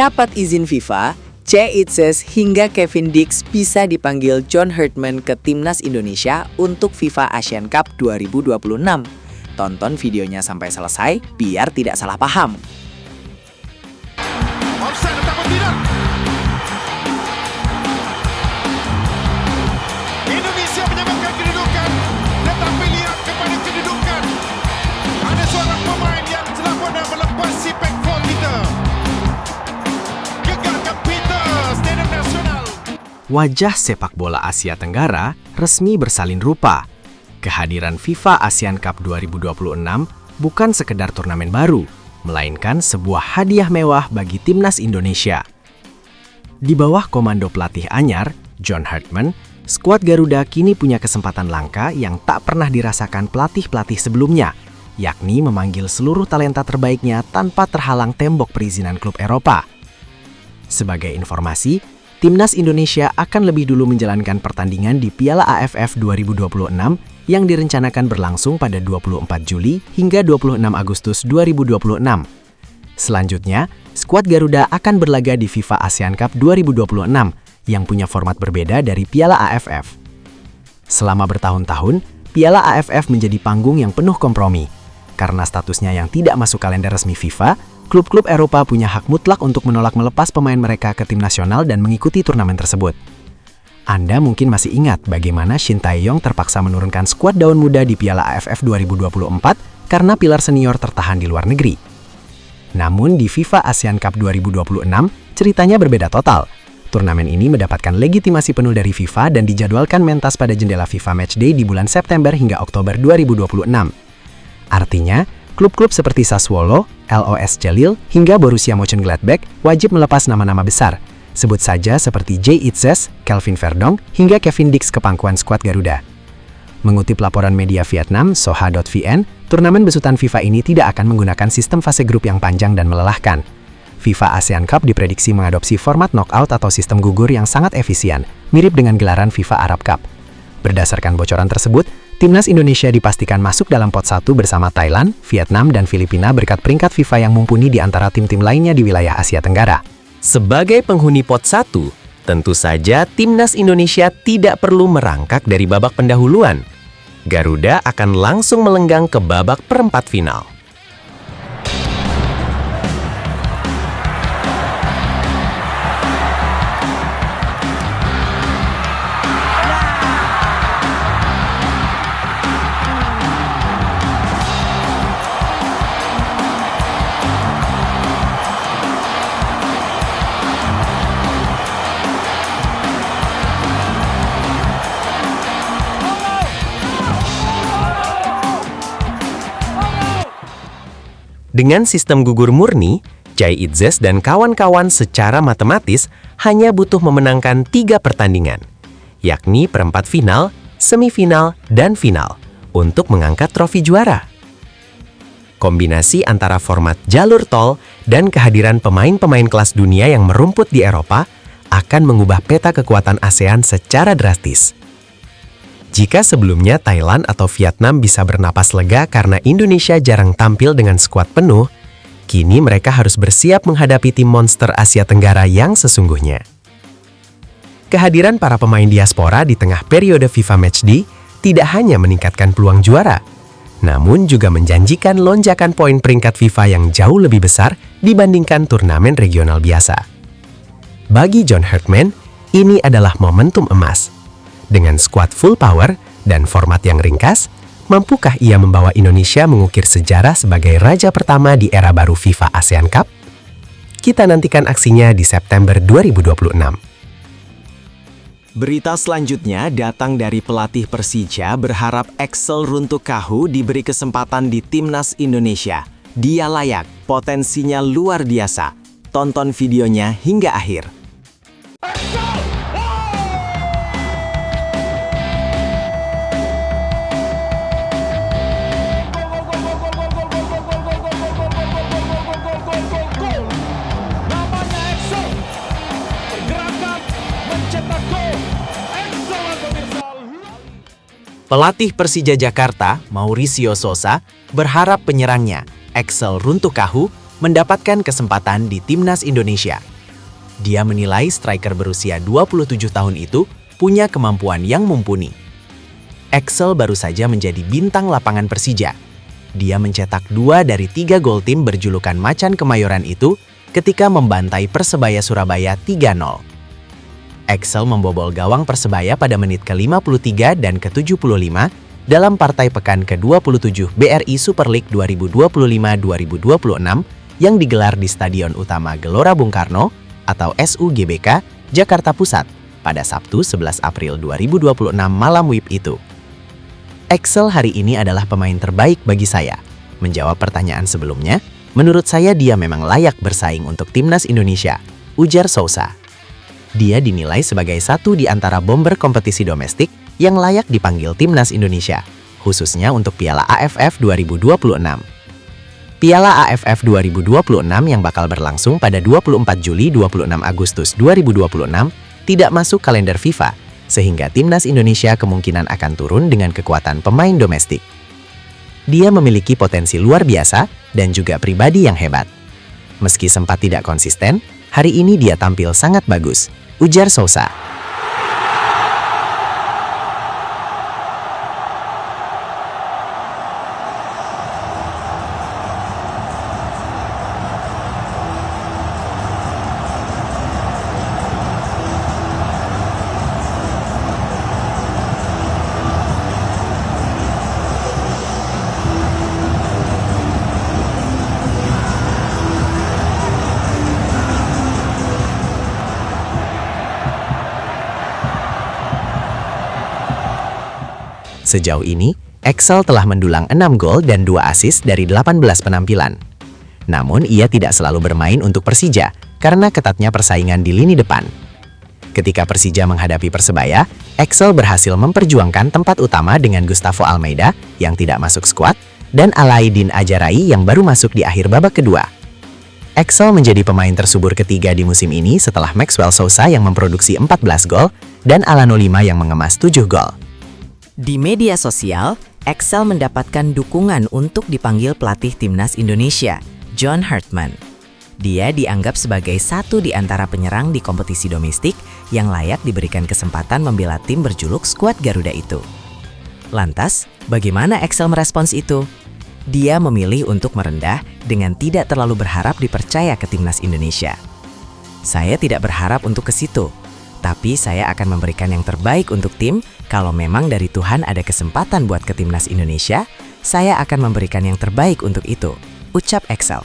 Dapat izin FIFA, Jay Itzes hingga Kevin Dix bisa dipanggil John Herdman ke Timnas Indonesia untuk FIFA Asian Cup 2026. Tonton videonya sampai selesai biar tidak salah paham. Offside atau tidak? Indonesia menyamakan kedudukan, tetapi lihat kepada kedudukan. Ada seorang pemain yang telah pernah melepasi back four kita. Gegarkan Peter, Stadium Nasional. Wajah sepak bola Asia Tenggara resmi bersalin rupa. Kehadiran FIFA ASEAN Cup 2026 bukan sekedar turnamen baru, melainkan sebuah hadiah mewah bagi Timnas Indonesia. Di bawah komando pelatih anyar, John Herdman, skuad Garuda kini punya kesempatan langka yang tak pernah dirasakan pelatih-pelatih sebelumnya, yakni memanggil seluruh talenta terbaiknya tanpa terhalang tembok perizinan klub Eropa. Sebagai informasi, Timnas Indonesia akan lebih dulu menjalankan pertandingan di Piala AFF 2026 yang direncanakan berlangsung pada 24 Juli hingga 26 Agustus 2026. Selanjutnya, skuad Garuda akan berlaga di FIFA ASEAN Cup 2026 yang punya format berbeda dari Piala AFF. Selama bertahun-tahun, Piala AFF menjadi panggung yang penuh kompromi. Karena statusnya yang tidak masuk kalender resmi FIFA, klub-klub Eropa punya hak mutlak untuk menolak melepas pemain mereka ke tim nasional dan mengikuti turnamen tersebut. Anda mungkin masih ingat bagaimana Shin Tae-yong terpaksa menurunkan skuad daun muda di Piala AFF 2024 karena pilar senior tertahan di luar negeri. Namun di FIFA ASEAN Cup 2026, ceritanya berbeda total. Turnamen ini mendapatkan legitimasi penuh dari FIFA dan dijadwalkan mentas pada jendela FIFA Matchday di bulan September hingga Oktober 2026. Artinya, klub-klub seperti Sassuolo, LOS Jalil, hingga Borussia Mönchengladbach wajib melepas nama-nama besar. Sebut saja seperti Jay Itzes, Kelvin Verdong, hingga Kevin Dix ke pangkuan skuad Garuda. Mengutip laporan media Vietnam, Soha.vn, turnamen besutan FIFA ini tidak akan menggunakan sistem fase grup yang panjang dan melelahkan. FIFA ASEAN Cup diprediksi mengadopsi format knockout atau sistem gugur yang sangat efisien, mirip dengan gelaran FIFA Arab Cup. Berdasarkan bocoran tersebut, Timnas Indonesia dipastikan masuk dalam pot 1 bersama Thailand, Vietnam, dan Filipina berkat peringkat FIFA yang mumpuni di antara tim-tim lainnya di wilayah Asia Tenggara. Sebagai penghuni pot 1, tentu saja Timnas Indonesia tidak perlu merangkak dari babak pendahuluan. Garuda akan langsung melenggang ke babak perempat final. Dengan sistem gugur murni, Jay Itzes dan kawan-kawan secara matematis hanya butuh memenangkan 3 pertandingan, yakni perempat final, semifinal, dan final, untuk mengangkat trofi juara. Kombinasi antara format jalur tol dan kehadiran pemain-pemain kelas dunia yang merumput di Eropa akan mengubah peta kekuatan ASEAN secara drastis. Jika sebelumnya Thailand atau Vietnam bisa bernapas lega karena Indonesia jarang tampil dengan skuad penuh, kini mereka harus bersiap menghadapi tim monster Asia Tenggara yang sesungguhnya. Kehadiran para pemain diaspora di tengah periode FIFA Matchday tidak hanya meningkatkan peluang juara, namun juga menjanjikan lonjakan poin peringkat FIFA yang jauh lebih besar dibandingkan turnamen regional biasa. Bagi John Herdman, ini adalah momentum emas. Dengan skuad full power dan format yang ringkas, mampukah ia membawa Indonesia mengukir sejarah sebagai raja pertama di era baru FIFA ASEAN Cup? Kita nantikan aksinya di September 2026. Berita selanjutnya datang dari pelatih Persija berharap Axel Runtukahu diberi kesempatan di Timnas Indonesia. Dia layak, potensinya luar biasa. Tonton videonya hingga akhir. Pelatih Persija Jakarta, Mauricio Sosa, berharap penyerangnya, Axel Runtukahu, mendapatkan kesempatan di Timnas Indonesia. Dia menilai striker berusia 27 tahun itu punya kemampuan yang mumpuni. Axel baru saja menjadi bintang lapangan Persija. Dia mencetak 2 dari 3 gol tim berjulukan Macan Kemayoran itu ketika membantai Persebaya Surabaya 3-0. Axel membobol gawang Persebaya pada menit ke-53 dan ke-75 dalam partai pekan ke-27 BRI Super League 2025-2026 yang digelar di Stadion Utama Gelora Bung Karno atau SUGBK, Jakarta Pusat pada Sabtu 11 April 2026 malam WIB itu. Axel hari ini adalah pemain terbaik bagi saya. Menjawab pertanyaan sebelumnya, menurut saya dia memang layak bersaing untuk Timnas Indonesia, ujar Sousa. Dia dinilai sebagai satu di antara bomber kompetisi domestik yang layak dipanggil Timnas Indonesia, khususnya untuk Piala AFF 2026. Piala AFF 2026 yang bakal berlangsung pada 24 Juli 26 Agustus 2026 tidak masuk kalender FIFA, sehingga Timnas Indonesia kemungkinan akan turun dengan kekuatan pemain domestik. Dia memiliki potensi luar biasa dan juga pribadi yang hebat. Meski sempat tidak konsisten, hari ini dia tampil sangat bagus, ujar Sousa. Sejauh ini, Axel telah mendulang 6 gol dan 2 assist dari 18 penampilan. Namun, ia tidak selalu bermain untuk Persija karena ketatnya persaingan di lini depan. Ketika Persija menghadapi Persebaya, Axel berhasil memperjuangkan tempat utama dengan Gustavo Almeida yang tidak masuk skuad dan Alaidin Ajarai yang baru masuk di akhir babak kedua. Axel menjadi pemain tersubur ketiga di musim ini setelah Maxwell Sousa yang memproduksi 14 gol dan Alano Lima yang mengemas 7 gol. Di media sosial, Axel mendapatkan dukungan untuk dipanggil pelatih Timnas Indonesia, John Hartman. Dia dianggap sebagai satu di antara penyerang di kompetisi domestik yang layak diberikan kesempatan membela tim berjuluk skuad Garuda itu. Lantas, bagaimana Axel merespons itu? Dia memilih untuk merendah dengan tidak terlalu berharap dipercaya ke Timnas Indonesia. Saya tidak berharap untuk ke situ, tapi saya akan memberikan yang terbaik untuk tim. Kalau memang dari Tuhan ada kesempatan buat ke Timnas Indonesia, saya akan memberikan yang terbaik untuk itu, ucap Axel.